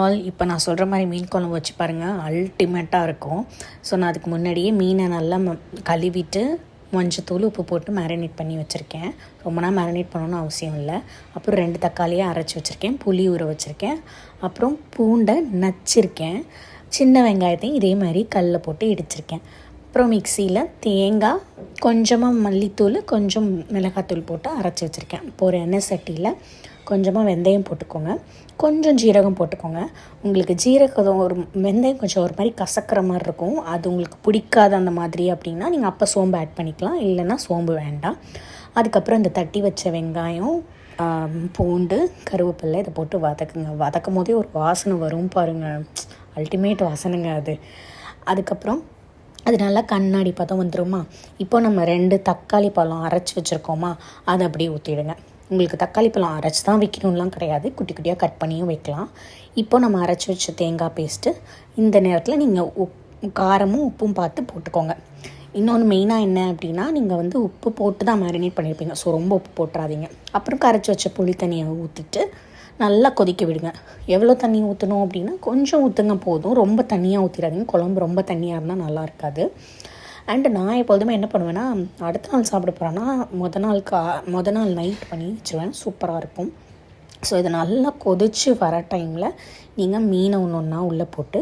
All. இப்போ நான் சொல்கிற மாதிரி மீன் குழம்பு வச்சு பாருங்கள், அல்டிமேட்டாக இருக்கும். ஸோ நான் அதுக்கு முன்னாடியே மீனை நல்லா கழுவிட்டு மஞ்சத்தூள் உப்பு போட்டு மேரினேட் பண்ணி வச்சுருக்கேன். ரொம்ப நாள் மேரினேட் பண்ணணும்னு அவசியம் இல்லை. அப்புறம் 2 தக்காளியை அரைச்சி வச்சுருக்கேன், புளி ஊற வச்சுருக்கேன், அப்புறம் பூண்டை நச்சிருக்கேன், சின்ன வெங்காயத்தையும் இதே மாதிரி கல்லில் போட்டு இடிச்சிருக்கேன். அப்புறம் மிக்சியில் தேங்காய், கொஞ்சமாக மல்லித்தூள், கொஞ்சம் மிளகாத்தூள் போட்டு அரைச்சி வச்சுருக்கேன். இப்போ ஒரு எண்ணெய் சட்டியில் கொஞ்சமாக வெந்தயம் போட்டுக்கோங்க, கொஞ்சம் ஜீரகம் போட்டுக்கோங்க. உங்களுக்கு ஜீரகம் ஒரு வெந்தயம் கொஞ்சம் ஒரு மாதிரி கசக்கிற மாதிரி இருக்கும், அது உங்களுக்கு பிடிக்காது அந்த மாதிரி அப்படின்னா நீங்கள் அப்போ சோம்பு ஆட் பண்ணிக்கலாம், இல்லைன்னா சோம்பு வேண்டாம். அதுக்கப்புறம் இந்த தட்டி வச்ச வெங்காயம், பூண்டு, கருவேப்பிலை இதை போட்டு வதக்குங்க. வதக்கும் போதே ஒரு வாசனை வரும் பாருங்கள், அல்டிமேட் வாசனைங்க அது. அதுக்கப்புறம் அது நல்லா கண்ணாடி பதம் வந்துடுமா. இப்போ நம்ம 2 தக்காளி பழம் அரைச்சி வச்சுருக்கோமா, அதை அப்படியே ஊற்றிடுங்க. உங்களுக்கு தக்காளி பழம் அரைச்சி தான் வைக்கணும்லாம் கிடையாது, குட்டி குட்டியாக கட் பண்ணியும் வைக்கலாம். இப்போ நம்ம அரைச்சி வச்ச தேங்காய் பேஸ்ட்டு இந்த நேரத்தில் நீங்கள் காரமும் உப்பும் பார்த்து போட்டுக்கோங்க. இன்னொன்று மெயினாக என்ன அப்படின்னா, நீங்கள் உப்பு போட்டு தான் மேரினேட் பண்ணியிருப்பீங்க, ஸோ ரொம்ப உப்பு போட்டுறாதீங்க. அப்புறம் கரைச்சி வச்ச புளி தண்ணியை ஊற்றிட்டு நல்லா கொதிக்க விடுங்க. எவ்வளோ தண்ணி ஊற்றணும் அப்படின்னா கொஞ்சம் ஊற்றுங்க போதும், ரொம்ப தண்ணியாக ஊற்றிடாதீங்க. குழம்பு ரொம்ப தண்ணியாக இருந்தால் நல்லா இருக்காது. அண்டு நான் எப்பொழுதுமே என்ன பண்ணுவேன்னா, அடுத்த நாள் சாப்பிட போகிறேன்னா மொதல் நாள் நைட் பண்ணி வச்சுருவேன், சூப்பராக இருக்கும். ஸோ இதை நல்லா கொதித்து வர டைமில் நீங்கள் மீனை ஒன்றா உள்ளே போட்டு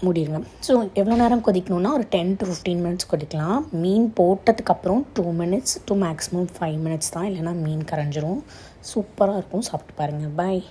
மூடிடுங்க. ஸோ எவ்வளோ நேரம் கொதிக்கணுன்னா ஒரு 10 to 15 மினிட்ஸ் கொதிக்கலாம். மீன் போட்டதுக்கப்புறம் 2 மினிட்ஸ் to மேக்ஸிமம் 5 மினிட்ஸ் தான், இல்லைனா மீன் கரைஞ்சிரும். சூப்பராக இருக்கும், சாப்பிட்டு பாருங்கள். பாய்.